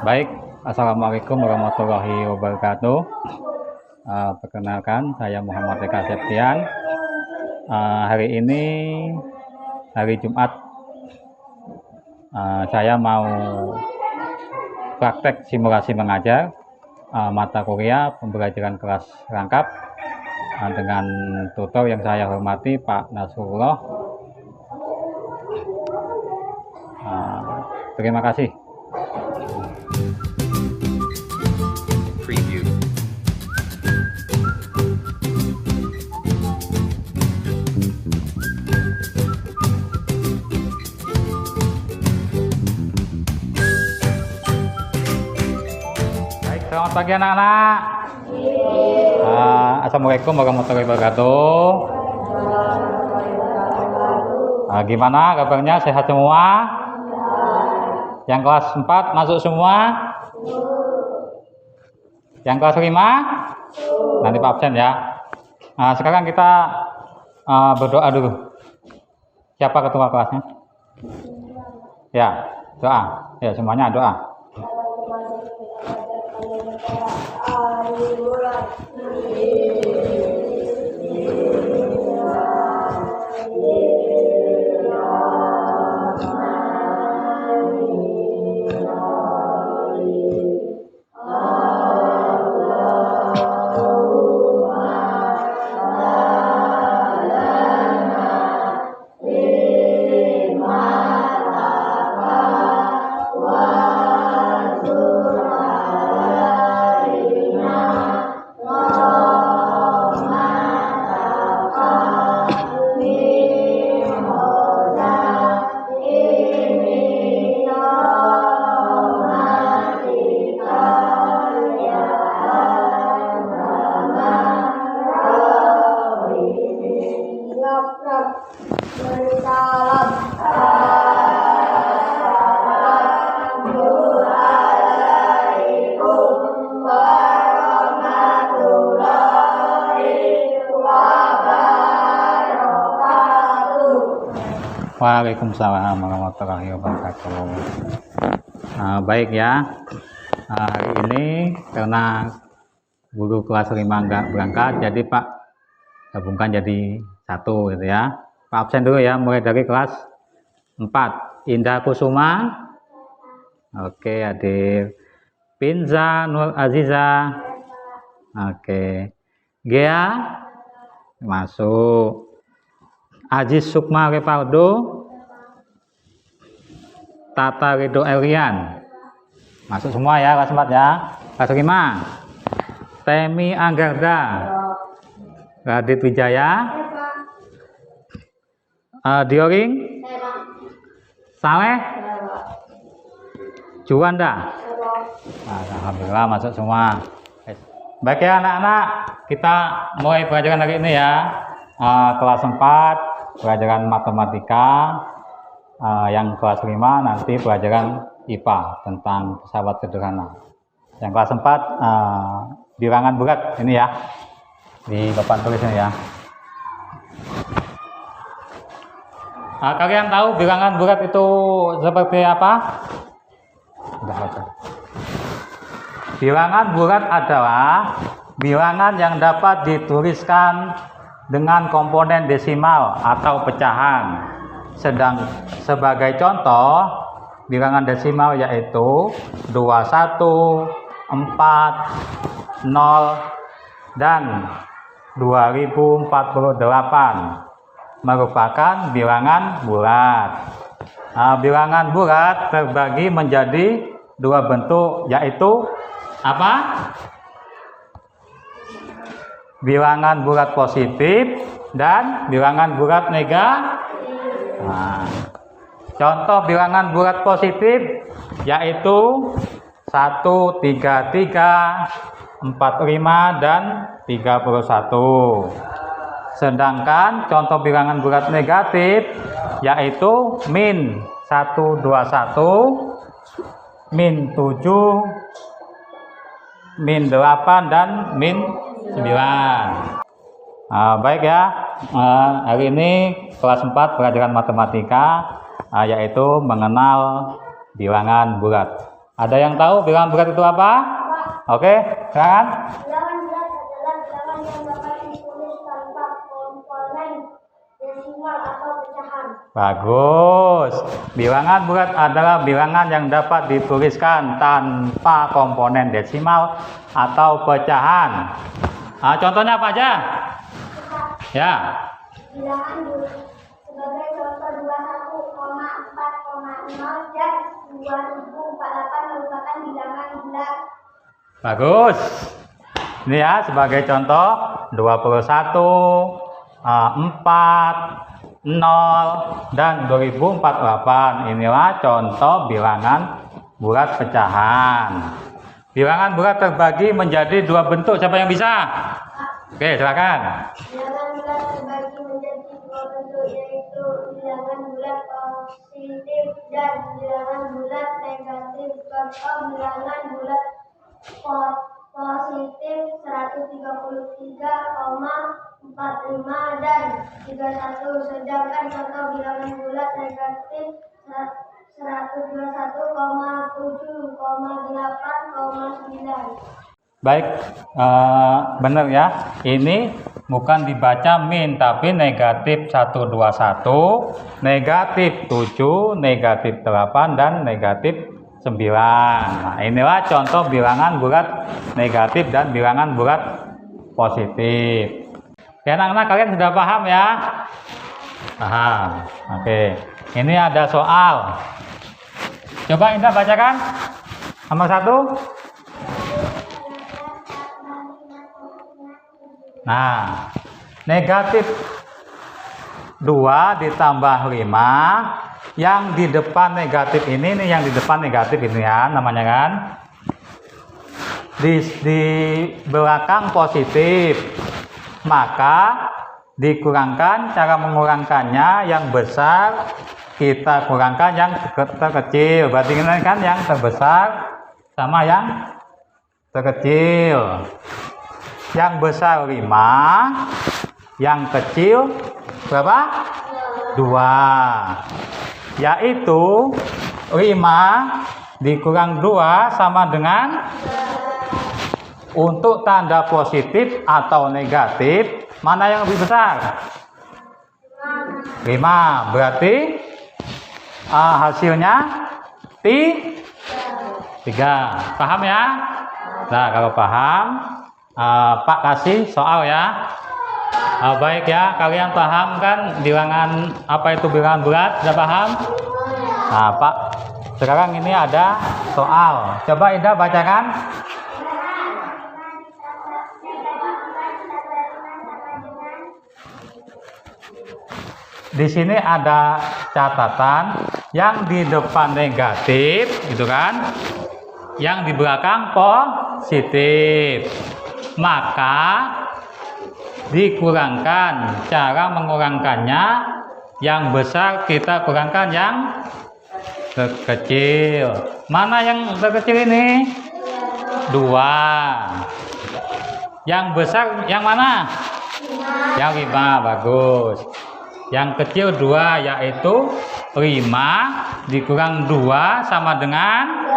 Baik, Assalamualaikum warahmatullahi wabarakatuh. Perkenalkan, saya Muhammad Eka Septian. Hari ini hari Jumat, saya mau praktek simulasi mengajar mata kuliah pembelajaran kelas rangkap dengan tutor yang saya hormati Pak Nasrullah. Terima kasih. Preview. Baik, selamat pagi anak-anak. Assalamualaikum warahmatullahi wabarakatuh. Gimana kabarnya, sehat semua? Yang kelas 4 masuk semua? Yang kelas 5? Nanti Pak absen ya. Sekarang kita berdoa dulu. Siapa ketua kelasnya? Ya, doa. Ya, semuanya doa. Waalaikumsalam warahmatullahi wabarakatuh. Baik ya, hari ini karena guru kelas 5 nggak berangkat, jadi Pak gabungkan jadi satu gitu ya. Pak absen dulu ya, mulai dari kelas 4. Indah Kusuma, oke, hadir. Pinza Nur Aziza, oke. Gea masuk. Aziz Sukma Repaldo, Tata Rido Elian, masuk semua ya kelas 4 ya. Kelas 5, Temi Anggarda, Radit Wijaya, Dioring, Saleh, Juanda. Alhamdulillah masuk semua. Baik ya anak-anak, kita mulai pelajaran hari ini ya. Kelas 4 pelajaran matematika, yang kelas 5 nanti pelajaran IPA tentang pesawat sederhana. Yang kelas 4 bilangan bulat ini ya, di papan tulisnya ya. Kalian tahu bilangan bulat itu seperti apa? Udah baca. Bilangan bulat adalah bilangan yang dapat dituliskan dengan komponen desimal atau pecahan. Sebagai contoh, bilangan desimal yaitu 21, 4, 0, dan 2048 merupakan bilangan bulat. Bilangan bulat terbagi menjadi dua bentuk, yaitu apa? Bilangan bulat positif dan bilangan bulat negatif. Contoh bilangan bulat positif yaitu 1, 3, 3, 4, 5, dan 31. Sedangkan contoh bilangan bulat negatif yaitu min 1, 2, 1, min 7, min 8, dan min 9. Baik ya, hari ini kelas 4 pelajaran matematika, yaitu mengenal bilangan bulat. Ada yang tahu bilangan bulat itu apa? Oke, silakan. Bilangan bulat adalah bilangan yang dapat ditulis tanpa komponen desimal atau pecahan. Bagus. Bilangan bulat adalah bilangan yang dapat dituliskan tanpa komponen desimal atau pecahan. Contohnya apa aja? Ya. Bilangan bulat sebagai contoh 21,4,0 dan 2048 merupakan bilangan bulat. Bagus. Ini ya sebagai contoh 21, 4, 0 dan 2048. Inilah contoh bilangan bulat pecahan. Bilangan bulat terbagi menjadi dua bentuk. Siapa yang bisa? Oke, silakan. Bilangan bulat terbagi menjadi dua bentuk, yaitu bilangan bulat positif dan bilangan bulat negatif. Contoh bilangan bulat positif 133,45 dan 31, sedangkan contoh bilangan bulat negatif 121,7,8,9. Baik, benar ya. Ini bukan dibaca min tapi negatif 121, negatif 7, negatif 8 dan negatif 9. Nah, inilah contoh bilangan bulat negatif dan bilangan bulat positif. Ya, anak-anak kalian sudah paham ya? Paham. Oke. Ini ada soal. Coba Indah bacakan. Nomor 1. Nah, negatif 2 ditambah 5. Yang di depan negatif ini nih, yang di depan negatif ini ya namanya kan. Di belakang positif. Maka dikurangkan, cara mengurangkannya yang besar kita kurangkan yang terkecil. Berarti ini kan yang terbesar sama yang terkecil. Yang besar 5, yang kecil berapa? 2. Yaitu 5 dikurang 2 sama dengan, untuk tanda positif atau negatif mana yang lebih besar? 5. Berarti hasilnya 3. Paham ya? Nah, kalau paham, Pak kasih soal ya. Baik ya, kalian paham kan bilangan apa itu bilangan bulat? Sudah paham? Nah, Pak, sekarang ini ada soal. Coba Indah bacakan. Di sini ada catatan yang di depan negatif, gitu kan? Yang di belakang positif. Maka dikurangkan, cara mengurangkannya yang besar kita kurangkan yang terkecil. Mana yang terkecil ini? 2. Yang besar yang mana? Yang 5. Bagus. Yang kecil 2, yaitu 5 dikurang 2 sama dengan,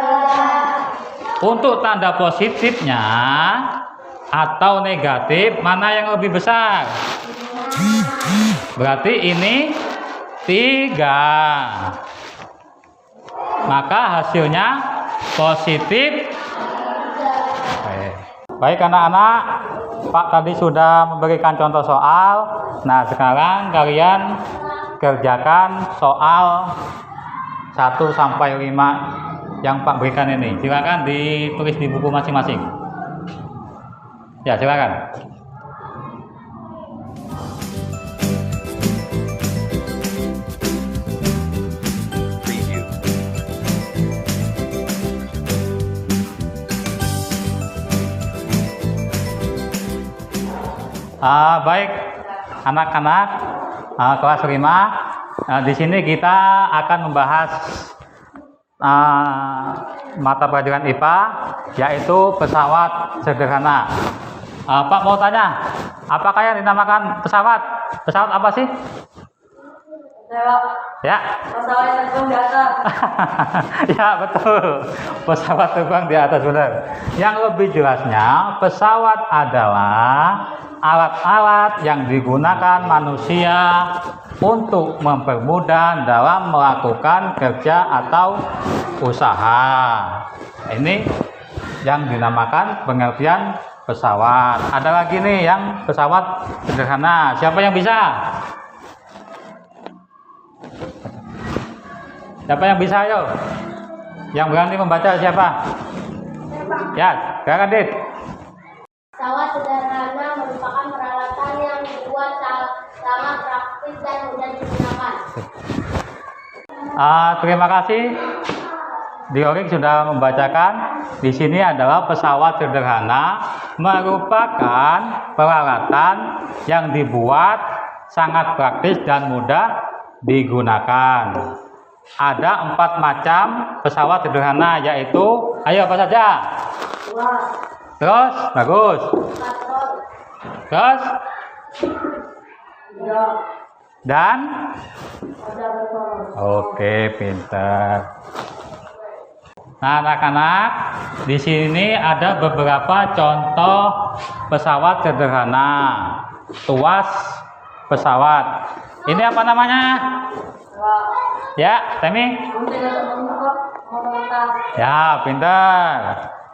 untuk tanda positifnya atau negatif mana yang lebih besar? Berarti ini 3. Maka hasilnya positif. Baik anak-anak, Pak tadi sudah memberikan contoh soal. Nah, sekarang kalian kerjakan soal 1 sampai 5 yang Pak berikan ini. Silakan ditulis di buku masing-masing. Ya, silakan. Baik anak-anak kelas 5, di sini kita akan membahas mata pelajaran IPA, yaitu pesawat sederhana. Pak mau tanya, apakah yang dinamakan pesawat? Pesawat apa sih? Ya. Pesawat yang terbang di atas. Ya betul, pesawat terbang di atas benar. Yang lebih jelasnya, pesawat adalah alat-alat yang digunakan manusia untuk mempermudah dalam melakukan kerja atau usaha. Ini yang dinamakan pengertian pesawat. Ada lagi nih yang pesawat sederhana. Siapa yang bisa? Siapa yang bisa, ayo? Yang berani membaca siapa? Ya, silakan Dit. Pesawat sederhana merupakan peralatan yang dibuat sangat praktis dan mudah digunakan. Terima kasih. Diorik sudah membacakan. Di sini adalah pesawat sederhana merupakan peralatan yang dibuat sangat praktis dan mudah digunakan. Ada 4 macam pesawat sederhana, yaitu, ayo apa saja? Terus, bagus. Terus, dan, oke, pintar. Nah, anak-anak, di sini ada beberapa contoh pesawat sederhana. Tuas pesawat. Ini apa namanya? Ya, Temi? Ya, pintar.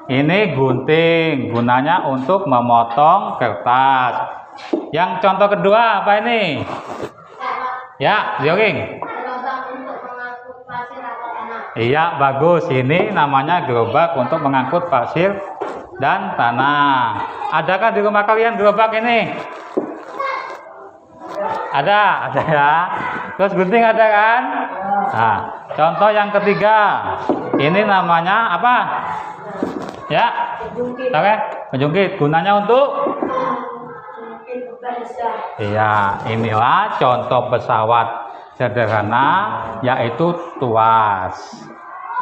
Ini gunting, gunanya untuk memotong kertas. Yang contoh kedua apa ini? Ya, Dioring. Gerobak untuk mengangkut pasir atau tanah. Iya, bagus. Ini namanya gerobak untuk mengangkut pasir dan tanah. Adakah di rumah kalian gerobak ini? Ada ya. Terus gunting ada kan? Nah, contoh yang ketiga. Ini namanya apa? Ya. Oke, penjungkit. Gunanya untuk? Iya, inilah contoh pesawat sederhana, yaitu tuas.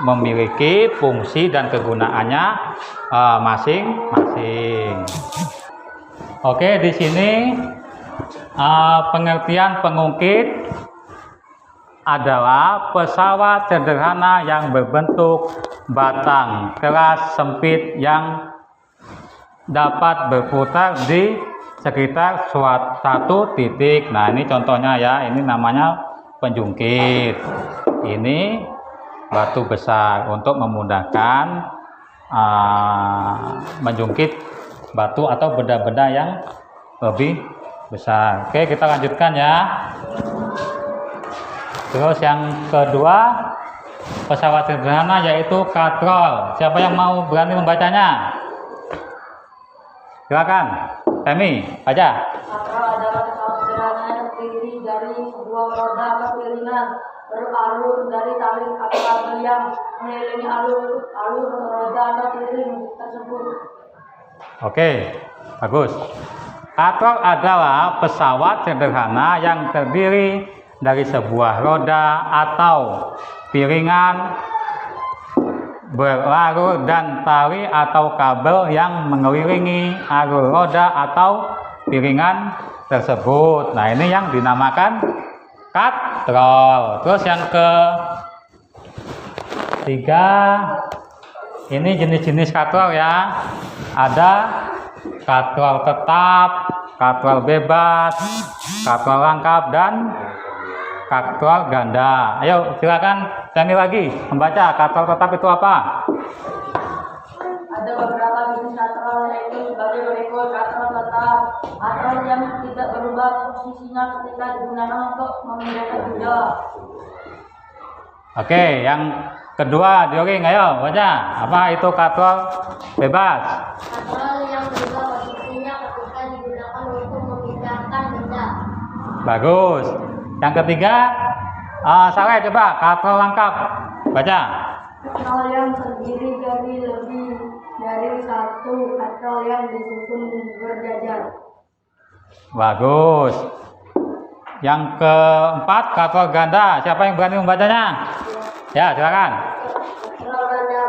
Memiliki fungsi dan kegunaannya masing-masing. Oke, di sini pengertian pengungkit adalah pesawat sederhana yang berbentuk batang keras sempit yang dapat berputar di sekitar satu titik. Nah, ini contohnya ya, ini namanya penjungkit. Ini batu besar untuk memudahkan menjungkit batu atau benda-benda yang lebih besar. Oke, kita lanjutkan ya. Terus yang kedua, pesawat sederhana yaitu katrol. Siapa yang mau berani membacanya? Silakan, Temi, baca. Katrol adalah pesawat sederhana yang terdiri dari sebuah roda atau piringan beralur dari tali atau kabel yang mengelilingi alur roda atau piring tersebut. Oke, bagus. Katrol adalah pesawat sederhana yang terdiri dari sebuah roda atau piringan beralur dan tali atau kabel yang mengelilingi alur roda atau piringan tersebut. Nah, ini yang dinamakan katrol. Terus yang ketiga, ini jenis-jenis katrol ya. Ada katrol tetap, katrol bebas, katrol lengkap, dan katrol ganda. Ayo silakan Temi lagi membaca. Katrol tetap itu apa? Ada beberapa jenis katrol, yaitu sebagai berikut. Katrol tetap, katrol yang tidak berubah posisinya ketika digunakan untuk memindahkan benda. Oke, yang kedua, Dioring, ayo baca. Apa itu katrol bebas? Katrol yang berubah posisinya ketika digunakan untuk memindahkan benda. Bagus. Yang ketiga, saya coba katrol lengkap. Baca. Katrol yang terdiri dari lebih dari satu katrol yang disusun berjajar. Bagus. Yang keempat, katrol ganda. Siapa yang berani membacanya? Ya, silakan. Katrol ganda,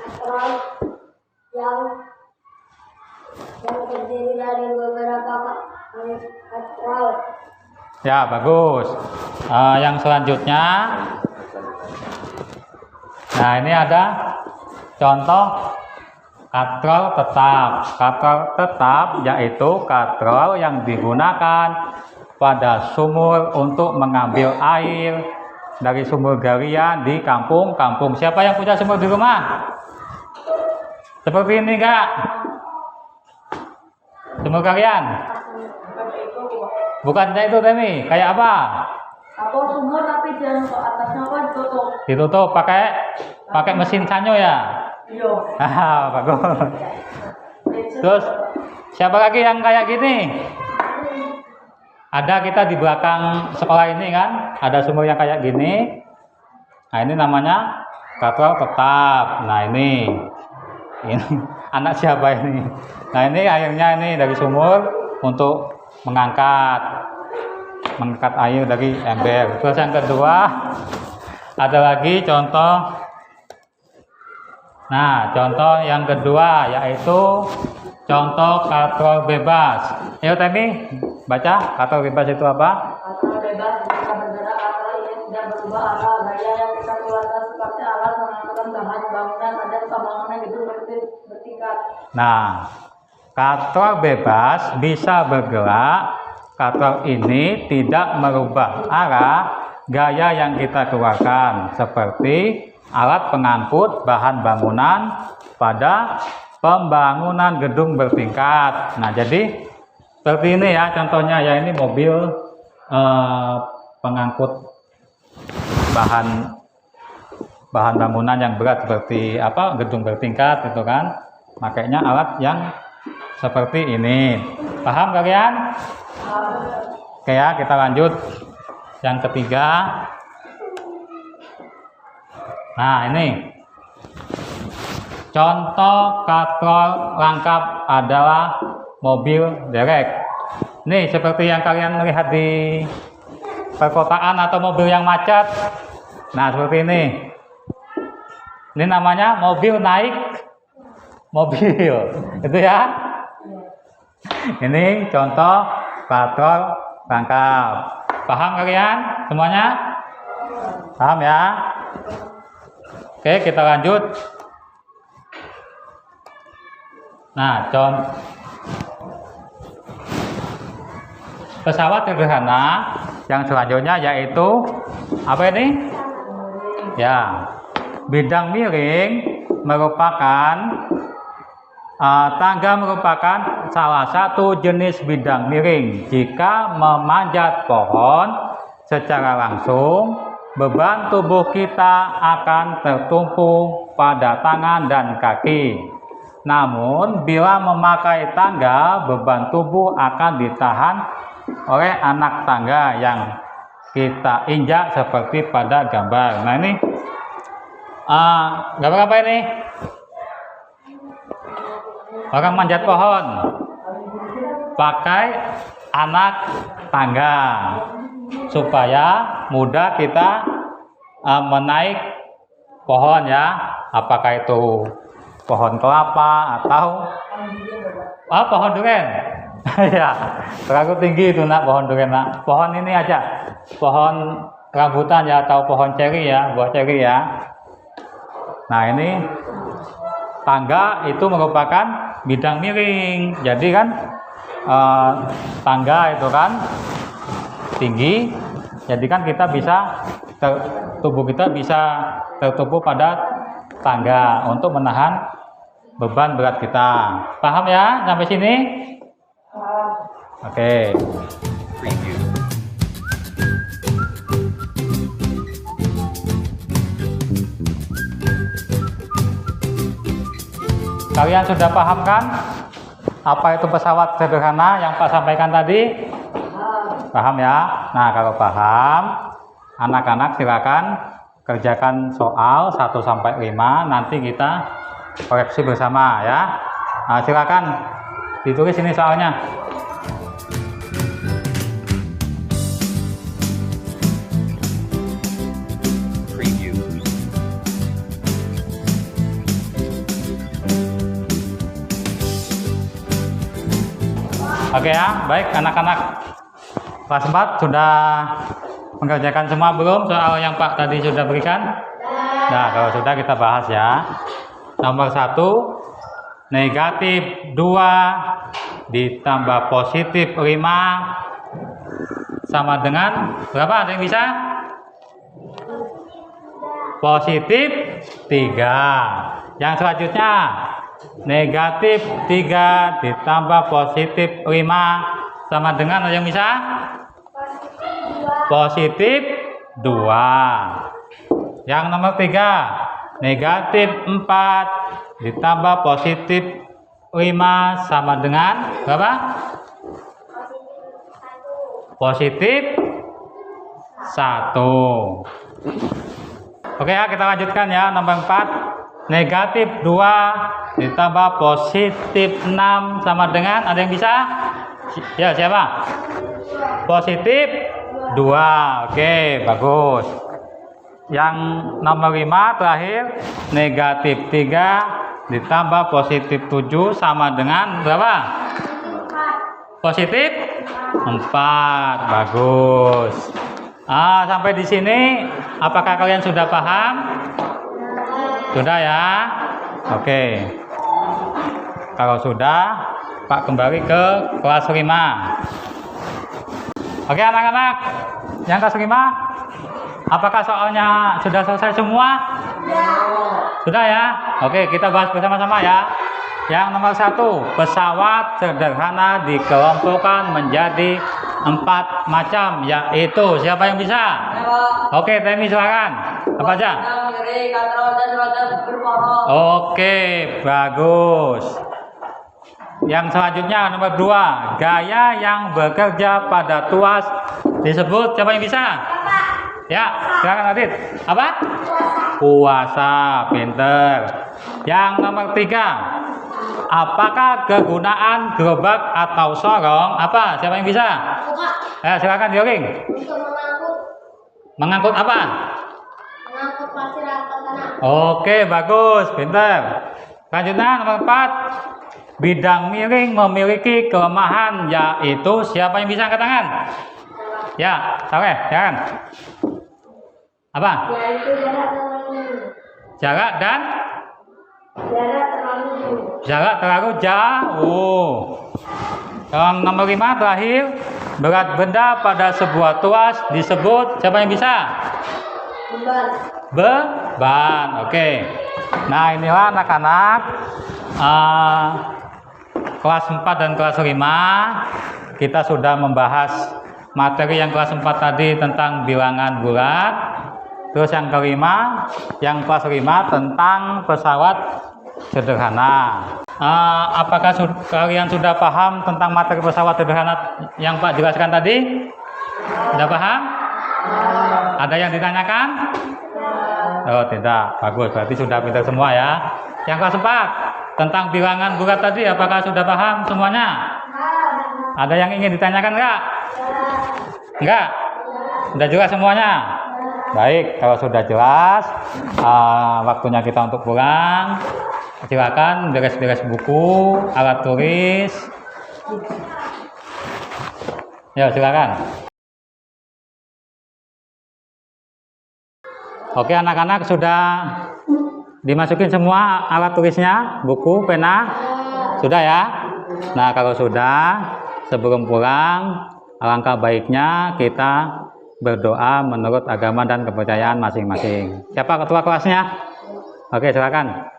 katrol yang terdiri dari beberapa katrol Ya, bagus. Yang selanjutnya, nah ini ada contoh katrol tetap. Katrol tetap yaitu katrol yang digunakan pada sumur untuk mengambil air dari sumur galian di kampung-kampung. Siapa yang punya sumur di rumah? Seperti ini enggak? Sumur kalian? Bukan kayak itu Temi, kayak apa? Apa sumur tapi jangan ke atasnya apa ditutup? Ditutup pakai mesin sanyo ya? Iya. Bagus. Terus siapa lagi yang kayak gini? Ada kita di belakang sekolah ini kan, ada sumur yang kayak gini. Nah ini namanya katrol tetap. Nah ini anak siapa ini? Nah ini airnya ini dari sumur untuk mengangkat air dari ember. Terus yang kedua ada lagi contoh. Nah contoh yang kedua yaitu contoh katrol bebas. Ayo Temi baca katrol bebas itu apa? Katrol bebas bisa bergerak atau ini tidak berubah arah. Gaya yang kita keluarkan seperti alat mengangkutkan bahan bangunan ada pembangunan gedung bertingkat. Nah katrol bebas bisa bergerak. Katrol ini tidak merubah arah gaya yang kita keluarkan seperti alat pengangkut bahan bangunan pada pembangunan gedung bertingkat. Nah jadi seperti ini ya contohnya ya, ini mobil pengangkut bahan bangunan yang berat seperti apa, gedung bertingkat itu kan, makanya alat yang seperti ini. Paham kalian? Oke ya, kita lanjut yang ketiga. Nah ini contoh katrol lengkap adalah mobil derek. Nih seperti yang kalian lihat di perkotaan atau mobil yang macet. Nah seperti ini. Ini namanya mobil naik mobil, itu ya. Ini contoh katrol lengkap. Paham kalian semuanya? Paham ya? Oke, kita lanjut. Nah, contoh pesawat sederhana yang selanjutnya yaitu apa ini? Ya, bidang miring merupakan tangga merupakan salah satu jenis bidang miring. Jika memanjat pohon secara langsung, beban tubuh kita akan tertumpu pada tangan dan kaki. Namun, bila memakai tangga, beban tubuh akan ditahan oleh anak tangga yang kita injak seperti pada gambar. Nah ini gambar apa ini? Orang manjat pohon pakai anak tangga supaya mudah kita menaik pohon ya, apakah itu pohon kelapa atau pohon durian. Ya, terlalu tinggi itu nak pohon durian nak. Pohon ini aja, pohon rambutan ya atau pohon ceri ya, buah ceri ya. Nah ini tangga itu merupakan bidang miring. Jadi kan tangga itu kan tinggi, jadi kan kita bisa tubuh kita bisa tertumpu pada tangga untuk menahan beban berat kita. Paham ya sampai sini? Oke. Kalian sudah paham kan apa itu pesawat sederhana yang Pak sampaikan tadi? Paham ya? Nah kalau paham, anak-anak silakan kerjakan soal 1-5, nanti kita koreksi bersama ya. Nah, silakan ditulis ini soalnya. Oke ya, baik anak-anak. Kelas 4 sudah mengerjakan semua belum soal yang Pak tadi sudah berikan? Nah, kalau sudah kita bahas ya. Nomor 1, negatif 2 ditambah positif 5 sama dengan berapa? Ada yang bisa? Positif 3. Yang selanjutnya, negatif 3 ditambah positif 5 sama dengan, ada yang bisa? Positif 2. Yang nomor 3, negatif 4 ditambah positif 5 sama dengan berapa? Positif 1. Oke ya, kita lanjutkan ya. Nomor 4, negatif 2 ditambah positif 6 sama dengan, ada yang bisa? Ya, siapa? Positif 2. Oke, bagus. Yang nomor 5 terakhir, negatif 3 ditambah positif 7 sama dengan berapa? Positif 4. Bagus. Sampai di sini apakah kalian sudah paham? Sudah ya? Oke. Kalau sudah, Pak kembali ke kelas 5. Oke anak-anak, yang kelas 5, apakah soalnya sudah selesai semua? Sudah ya? Oke, kita bahas bersama-sama ya. Yang nomor 1, pesawat sederhana dikelompokkan menjadi 4 macam, yaitu siapa yang bisa? Oke, Temi silakan. Apa aja? Oke, bagus. Yang selanjutnya nomor 2, gaya yang bekerja pada tuas disebut siapa yang bisa? Ya, silakan Adit. Apa? Puasa. Pinter. Yang nomor 3, apakah kegunaan gerobak atau sorong? Apa? Siapa yang bisa? Ya, silakan Yoring. Untuk mengangkut. Mengangkut apa? Mengangkut pasir atau tanah. Oke, bagus, pinter. Selanjutnya nomor 4, bidang miring memiliki kelemahan, yaitu siapa yang bisa angkat tangan? Ya, Saleh, jangan. Apa? Yaitu jarak terlalu. Jarak dan? Jarak terlalu jauh. Yang nomor 5 terakhir, berat benda pada sebuah tuas disebut siapa yang bisa? Beban. Oke. Nah, inilah anak-anak kelas 4 dan kelas 5. Kita sudah membahas materi yang kelas 4 tadi tentang bilangan bulat. Terus yang kelima, yang kelas 5 tentang pesawat sederhana. Apakah kalian sudah paham tentang materi pesawat sederhana yang Pak jelaskan tadi? Sudah paham? Ada yang ditanyakan? Oh, tidak. Bagus, berarti sudah pintar semua ya. Yang kelas 4 tentang bilangan bulat tadi, apakah sudah paham semuanya? Ada yang ingin ditanyakan enggak? Enggak? Sudah jelas semuanya? Baik, kalau sudah jelas, waktunya kita untuk pulang. Silakan beres-beres buku, alat tulis. Ya, silakan. Oke, anak-anak sudah dimasukin semua alat tulisnya, buku, pena? Sudah ya? Nah, kalau sudah, sebelum pulang, alangkah baiknya kita berdoa menurut agama dan kepercayaan masing-masing. Siapa ketua kelasnya? Oke, silakan.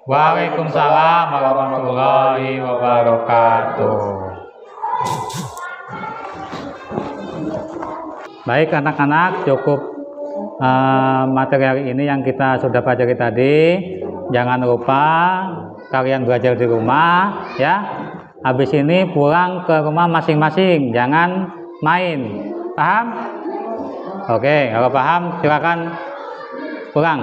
Waalaikumsalam warahmatullahi wabarakatuh. Baik anak-anak, cukup materi hari ini yang kita sudah pelajari tadi. Jangan lupa kalian belajar di rumah ya. Habis ini pulang ke rumah masing-masing, jangan main. Paham? Oke, kalau paham silakan pulang.